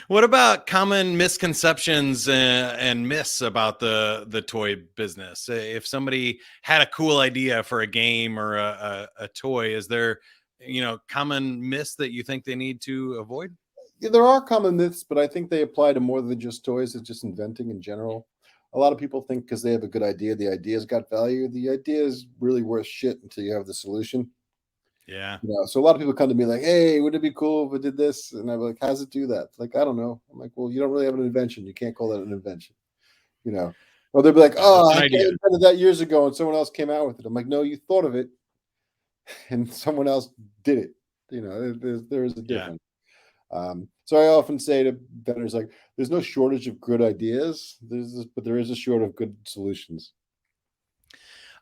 What about common misconceptions and myths about the toy business? If somebody had a cool idea for a game or a toy, is there common myths that you think they need to avoid? Yeah, there are common myths, but I think they apply to more than just toys. It's just inventing in general. A lot of people think because they have a good idea, the idea's got value. The idea is really worth shit until you have the solution. Yeah, So a lot of people come to me like, "Hey, would it be cool if we did this?" And I'm like, "How's it do that?" Like, I don't know. I'm like, "Well, you don't really have an invention. You can't call that an invention." You know. Or they'll be like, yeah, "Oh, that's I an idea. invented that years ago, and someone else came out with it." I'm like, "No, you thought of it, and someone else did it." There is a Yeah. difference. So I often say to vendors, like, there's no shortage of good ideas. But there is a shortage of good solutions.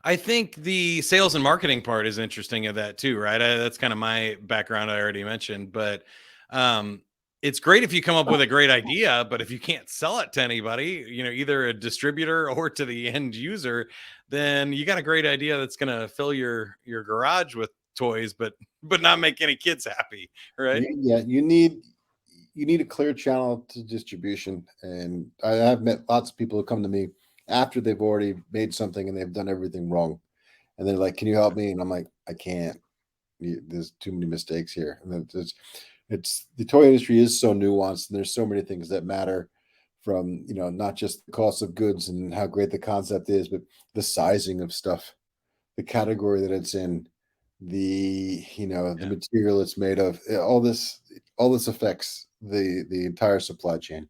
I think the sales and marketing part is interesting of that too, right? That's kind of my background I already mentioned, but um, it's great if you come up with a great idea, but if you can't sell it to anybody, either a distributor or to the end user, then you got a great idea that's going to fill your garage with toys, but not make any kids happy, right? Yeah, you need a clear channel to distribution, and I have met lots of people who come to me after they've already made something and they've done everything wrong, and they're like, "Can you help me?" And I'm like, "I can't. There's too many mistakes here." And then it's the toy industry is so nuanced, and there's so many things that matter from not just the cost of goods and how great the concept is, but the sizing of stuff, the category that it's in, the Yeah. material it's made of. All this affects the entire supply chain.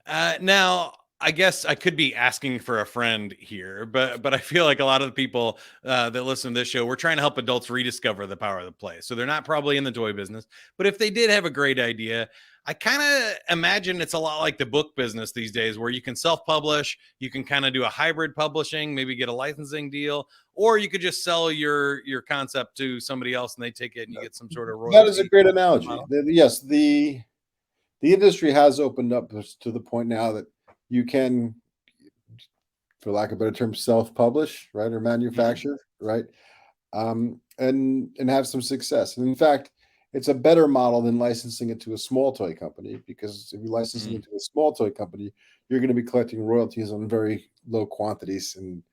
Now, I guess I could be asking for a friend here, but I feel like a lot of the people that listen to this show, we're trying to help adults rediscover the power of the play. So they're not probably in the toy business, but if they did have a great idea, I kind of imagine it's a lot like the book business these days, where you can self-publish, you can kind of do a hybrid publishing, maybe get a licensing deal, or you could just sell your concept to somebody else and they take it and you get some sort of That is a royalty great analogy. model. Yes, the industry has opened up to the point now that you can, for lack of a better term, self-publish, right, or Mhm. manufacture, right, and have some success. And in fact, it's a better model than licensing it to a small toy company, because if you're licensing Mm. it to a small toy company, you're going to be collecting royalties on very low quantities, and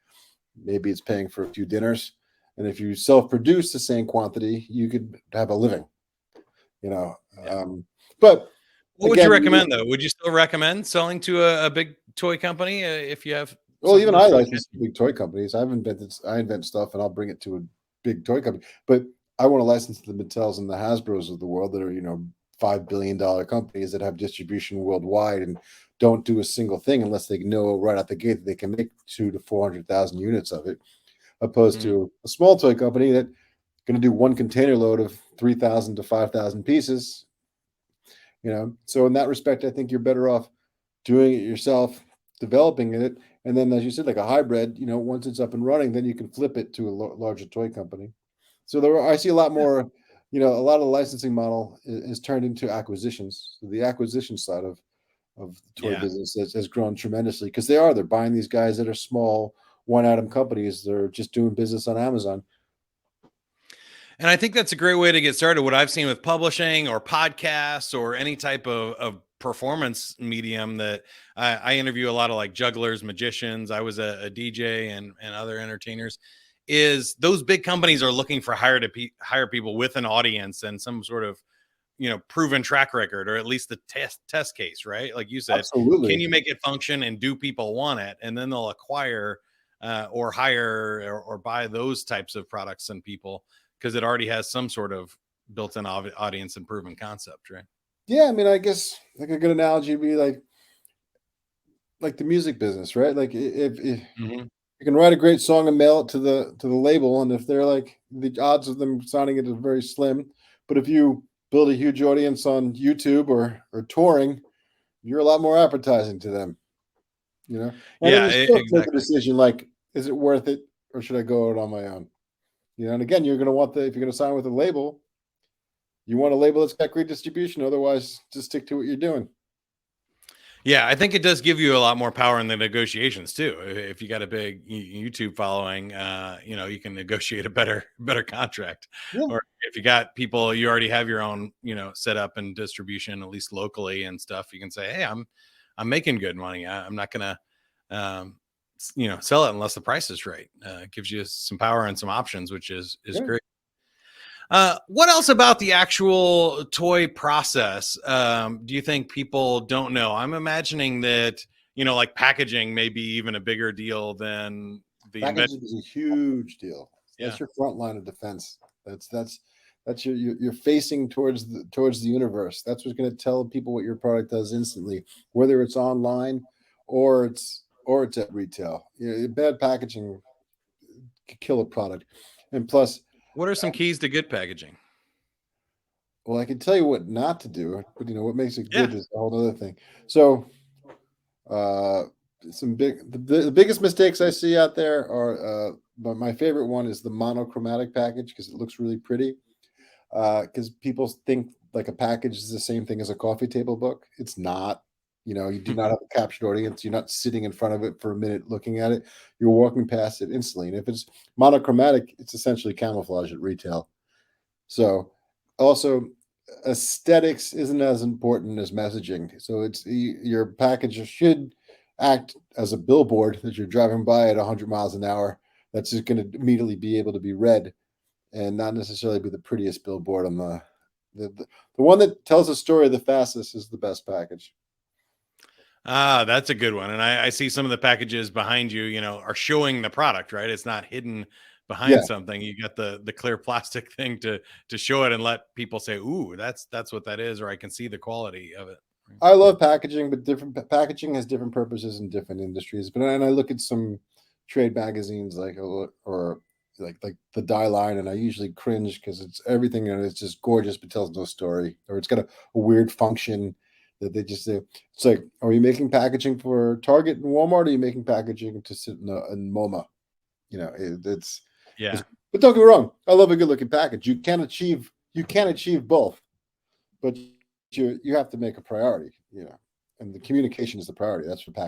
maybe it's paying for a few dinners. And if you self-produce the same quantity, you could have a living. You know, Yeah. um, but What would you again, recommend though? Would you still recommend selling to a big toy company if you have well, something even I that's really license catchy? to big toy companies. I invent stuff and I'll bring it to a big toy company. But I want to license to the Mattels and the Hasbros of the world that are, $5 billion companies that have distribution worldwide and don't do a single thing unless they know right out the gate that they can make 200 to 400,000 units of it, opposed Mhm. to a small toy company that going to do one container load of 3,000 to 5,000 pieces. So in that respect, I think you're better off doing it yourself, developing it, and then, as you said, like a hybrid. Once it's up and running, then you can flip it to a larger toy company. So I see a lot more. A lot of the licensing model is turned into acquisitions. So the acquisition side of the toy Yeah. business has grown tremendously, because they're buying these guys that are small one item companies. They're just doing business on Amazon. And I think that's a great way to get started. What I've seen with publishing or podcasts or any type of performance medium that I interview a lot of like jugglers, magicians. I was a DJ and other entertainers. Is those big companies are looking for hire people with an audience and some sort of proven track record, or at least the test case, right? Like you said, can Absolutely. you make it function and do people want it? And then they'll acquire or hire or buy those types of products and people because it already has some sort of built-in audience and proven concept, right? Yeah, I mean, I guess like a good analogy would be like the music business, right? Like, if Hmm. you can write a great song and mail it to the label, and if they're like, the odds of them signing it is very slim. But if you build a huge audience on YouTube or touring, you're a lot more appetizing to them. And then Yeah, you still have to make a exactly. decision, like, is it worth it, or should I go out on my own? And again, you're going to want if you're going to sign with a label, you want a label that's got great distribution. Otherwise, just stick to what you're doing. Yeah, I think it does give you a lot more power in the negotiations too. If you got a big YouTube following, you can negotiate a better contract. Yeah, Or if you got people, you already have your own, set up and distribution, at least locally and stuff. You can say, "Hey, I'm making good money. I'm not gonna, um, sell it unless the price is right." It gives you some power and some options, which is yeah. great. What else about the actual toy process do you think people don't know? I'm imagining that, like packaging may be even a bigger deal than the invent. Packaging is a huge deal. Yeah. That's your front line of defense. That's you're facing towards the universe. That's what's going to tell people what your product does instantly, whether it's online or it's at retail. Bad packaging could kill a product. And plus, What are some keys to good packaging? well, I can tell you what not to do, but what makes it Yeah. good is a whole other thing. So, uh, the biggest mistakes I see out there are, but my favorite one is the monochromatic package because it looks really pretty. Because people think like a package is the same thing as a coffee table book. It's not. You do not have a captured audience. You're not sitting in front of it for a minute looking at it. You're walking past it instantly. And if it's monochromatic, it's essentially camouflage at retail. So, also, aesthetics isn't as important as messaging. So your package should act as a billboard that you're driving by at 100 miles an hour. That's just going to immediately be able to be read and not necessarily be the prettiest billboard on the one that tells the story the fastest is the best package. That's a good one. And I see some of the packages behind you, are showing the product, right? It's not hidden Yeah, behind something. You got the clear plastic thing to show it and let people say, "Ooh, that's what that is," or I can see the quality of it. I love packaging, but different packaging has different purposes in different industries. But and I look at some trade magazines or like the Die Line, and I usually cringe because it's everything and it's just gorgeous but tells no story, or it's got a weird function that they just say. It's like, are you making packaging for Target and Walmart? Or are you making packaging to sit in MoMA? It's. Yeah. But don't get me wrong, I love a good looking package. You can achieve both, but you have to make a priority, and the communication is the priority. That's what packaging